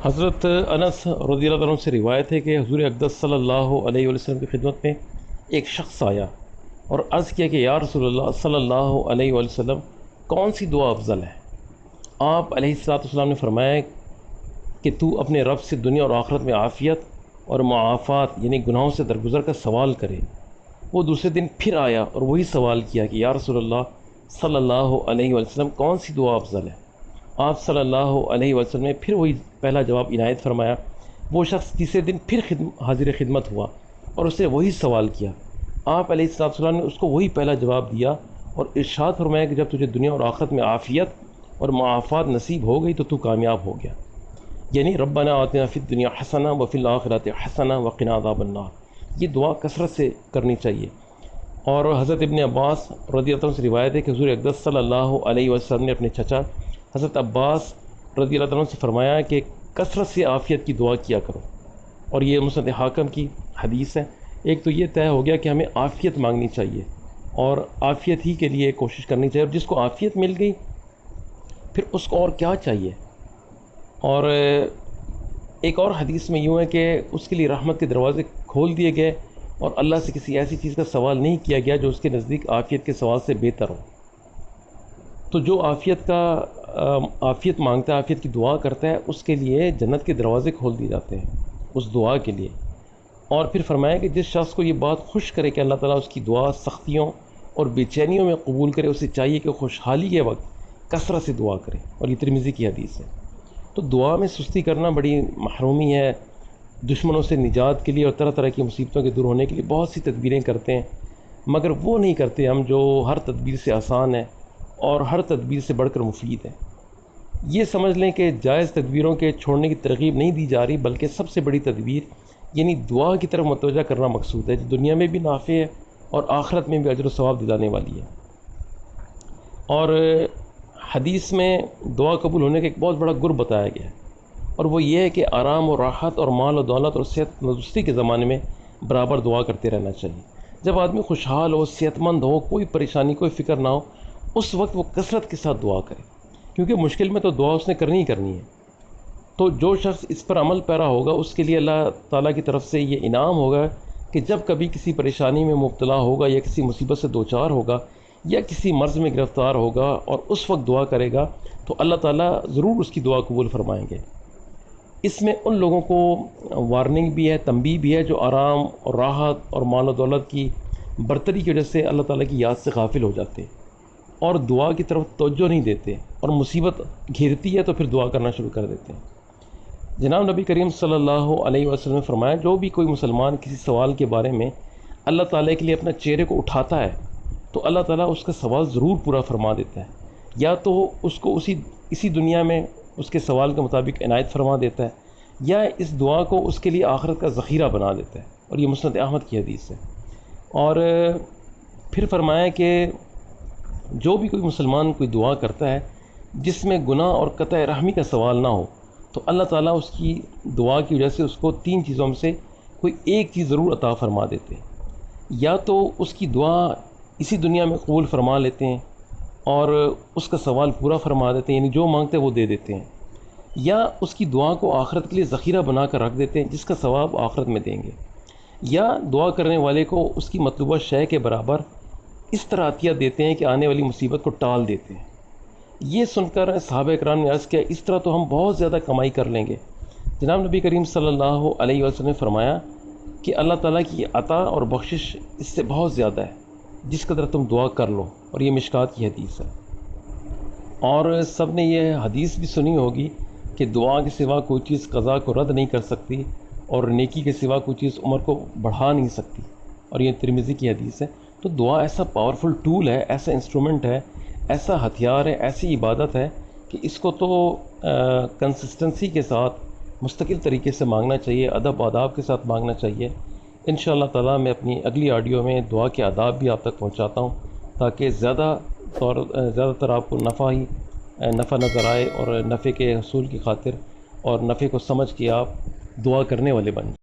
حضرت انس رضی اللہ عنہ سے روایت ہے کہ حضور اقدس صلی اللہ علیہ وسلم کی خدمت میں ایک شخص آیا اور عرض کیا کہ یا رسول اللہ صلی اللہ علیہ وسلم کون سی دعا افضل ہے؟ آپ علیہ السلام نے فرمایا کہ تو اپنے رب سے دنیا اور آخرت میں عافیت اور معافات یعنی گناہوں سے درگزر کا سوال کرے۔ وہ دوسرے دن پھر آیا اور وہی سوال کیا کہ یا رسول اللہ صلی اللہ علیہ وسلم کون سی دعا افضل ہے؟ آپ صلی اللہ علیہ وسلم نے پھر وہی پہلا جواب عنایت فرمایا۔ وہ شخص تیسرے دن پھر حاضر خدمت ہوا اور اس نے وہی سوال کیا۔ آپ علیہ السلام نے اس کو وہی پہلا جواب دیا اور ارشاد فرمایا کہ جب تجھے دنیا اور آخرت میں عافیت اور معافات نصیب ہو گئی تو کامیاب ہو گیا، یعنی ربنا آتنا فی الدنیا حسنہ وفی الآخرۃ حسنہ وقنا عذاب النار۔ یہ دعا کثرت سے کرنی چاہیے۔ اور حضرت ابن عباس رضی اللہ عنہ سے روایت ہے کہ حضور اقدس صلی اللہ علیہ وسلم نے اپنے چچا حضرت عباس رضی اللہ عنہ سے فرمایا کہ کثرت سے عافیت کی دعا کیا کرو، اور یہ مسند حاکم کی حدیث ہے۔ ایک تو یہ طے ہو گیا کہ ہمیں عافیت مانگنی چاہیے اور عافیت ہی کے لیے کوشش کرنی چاہیے، اور جس کو عافیت مل گئی پھر اس کو اور کیا چاہیے۔ اور ایک اور حدیث میں یوں ہے کہ اس کے لیے رحمت کے دروازے کھول دیے گئے اور اللہ سے کسی ایسی چیز کا سوال نہیں کیا گیا جو اس کے نزدیک عافیت کے سوال سے بہتر ہو۔ تو جو عافیت مانگتا ہے، عافیت کی دعا کرتا ہے، اس کے لیے جنت کے دروازے کھول دیے جاتے ہیں اس دعا کے لیے۔ اور پھر فرمایا کہ جس شخص کو یہ بات خوش کرے کہ اللہ تعالیٰ اس کی دعا سختیوں اور بے چینیوں میں قبول کرے، اسے چاہیے کہ خوشحالی کے وقت کثرت سے دعا کرے، اور یہ ترمذی کی حدیث ہے۔ تو دعا میں سستی کرنا بڑی محرومی ہے۔ دشمنوں سے نجات کے لیے اور طرح طرح کی مصیبتوں کے دور ہونے کے لیے بہت سی تدبیریں کرتے ہیں، مگر وہ نہیں کرتے ہم جو ہر تدبیر سے آسان ہے اور ہر تدبیر سے بڑھ کر مفید ہے۔ یہ سمجھ لیں کہ جائز تدبیروں کے چھوڑنے کی ترغیب نہیں دی جا رہی، بلکہ سب سے بڑی تدبیر یعنی دعا کی طرف متوجہ کرنا مقصود ہے، جو دنیا میں بھی نافع ہے اور آخرت میں بھی اجر و ثواب دلانے والی ہے۔ اور حدیث میں دعا قبول ہونے کا ایک بہت بڑا گر بتایا گیا ہے، اور وہ یہ ہے کہ آرام اور راحت اور مال و دولت اور صحت تندرستی کے زمانے میں برابر دعا کرتے رہنا چاہیے۔ جب آدمی خوشحال ہو، صحت مند ہو، کوئی پریشانی کوئی فکر نہ ہو، اس وقت وہ کثرت کے ساتھ دعا کرے، کیونکہ مشکل میں تو دعا اس نے کرنی ہی کرنی ہے۔ تو جو شخص اس پر عمل پیرا ہوگا اس کے لیے اللہ تعالیٰ کی طرف سے یہ انعام ہوگا کہ جب کبھی کسی پریشانی میں مبتلا ہوگا یا کسی مصیبت سے دوچار ہوگا یا کسی مرض میں گرفتار ہوگا اور اس وقت دعا کرے گا تو اللہ تعالیٰ ضرور اس کی دعا قبول فرمائیں گے۔ اس میں ان لوگوں کو وارننگ بھی ہے، تنبیہ بھی ہے جو آرام اور راحت اور مال و دولت کی برتری کی وجہ سے اللہ تعالیٰ کی یاد سے غافل ہو جاتے ہیں اور دعا کی طرف توجہ نہیں دیتے، اور مصیبت گھیرتی ہے تو پھر دعا کرنا شروع کر دیتے ہیں۔ جناب نبی کریم صلی اللہ علیہ وسلم نے فرمایا جو بھی کوئی مسلمان کسی سوال کے بارے میں اللہ تعالیٰ کے لیے اپنا چہرے کو اٹھاتا ہے تو اللہ تعالیٰ اس کا سوال ضرور پورا فرما دیتا ہے، یا تو اس کو اسی دنیا میں اس کے سوال کے مطابق عنایت فرما دیتا ہے، یا اس دعا کو اس کے لیے آخرت کا ذخیرہ بنا دیتا ہے، اور یہ مسند احمد کی حدیث ہے۔ اور پھر فرمایا کہ جو بھی کوئی مسلمان کوئی دعا کرتا ہے جس میں گناہ اور قطع رحمی کا سوال نہ ہو تو اللہ تعالیٰ اس کی دعا کی وجہ سے اس کو 3 چیزوں میں سے کوئی ایک چیز ضرور عطا فرما دیتے ہیں، یا تو اس کی دعا اسی دنیا میں قبول فرما لیتے ہیں اور اس کا سوال پورا فرما دیتے ہیں، یعنی جو مانگتے ہیں وہ دے دیتے ہیں، یا اس کی دعا کو آخرت کے لیے ذخیرہ بنا کر رکھ دیتے ہیں جس کا ثواب آخرت میں دیں گے، یا دعا کرنے والے کو اس کی مطلوبہ شے کے برابر اس طرح عطیہ دیتے ہیں کہ آنے والی مصیبت کو ٹال دیتے ہیں۔ یہ سن کر صحابہ اکرام نے عرض کیا اس طرح تو ہم بہت زیادہ کمائی کر لیں گے۔ جناب نبی کریم صلی اللہ علیہ وسلم نے فرمایا کہ اللہ تعالیٰ کی عطا اور بخشش اس سے بہت زیادہ ہے جس قدر تم دعا کر لو، اور یہ مشکات کی حدیث ہے۔ اور سب نے یہ حدیث بھی سنی ہوگی کہ دعا کے سوا کوئی چیز قضا کو رد نہیں کر سکتی، اور نیکی کے سوا کوئی چیز عمر کو بڑھا نہیں سکتی، اور یہ ترمذی کی حدیث ہے۔ تو دعا ایسا پاورفل ٹول ہے، ایسا انسٹرومنٹ ہے، ایسا ہتھیار ہے، ایسی عبادت ہے کہ اس کو تو کنسسٹنسی کے ساتھ مستقل طریقے سے مانگنا چاہیے، ادب و آداب کے ساتھ مانگنا چاہیے۔ انشاءاللہ تعالیٰ میں اپنی اگلی آڈیو میں دعا کے آداب بھی آپ تک پہنچاتا ہوں تاکہ زیادہ تر آپ کو نفع نظر آئے، اور نفع کے حصول کی خاطر اور نفع کو سمجھ کے آپ دعا کرنے والے بن جائیں۔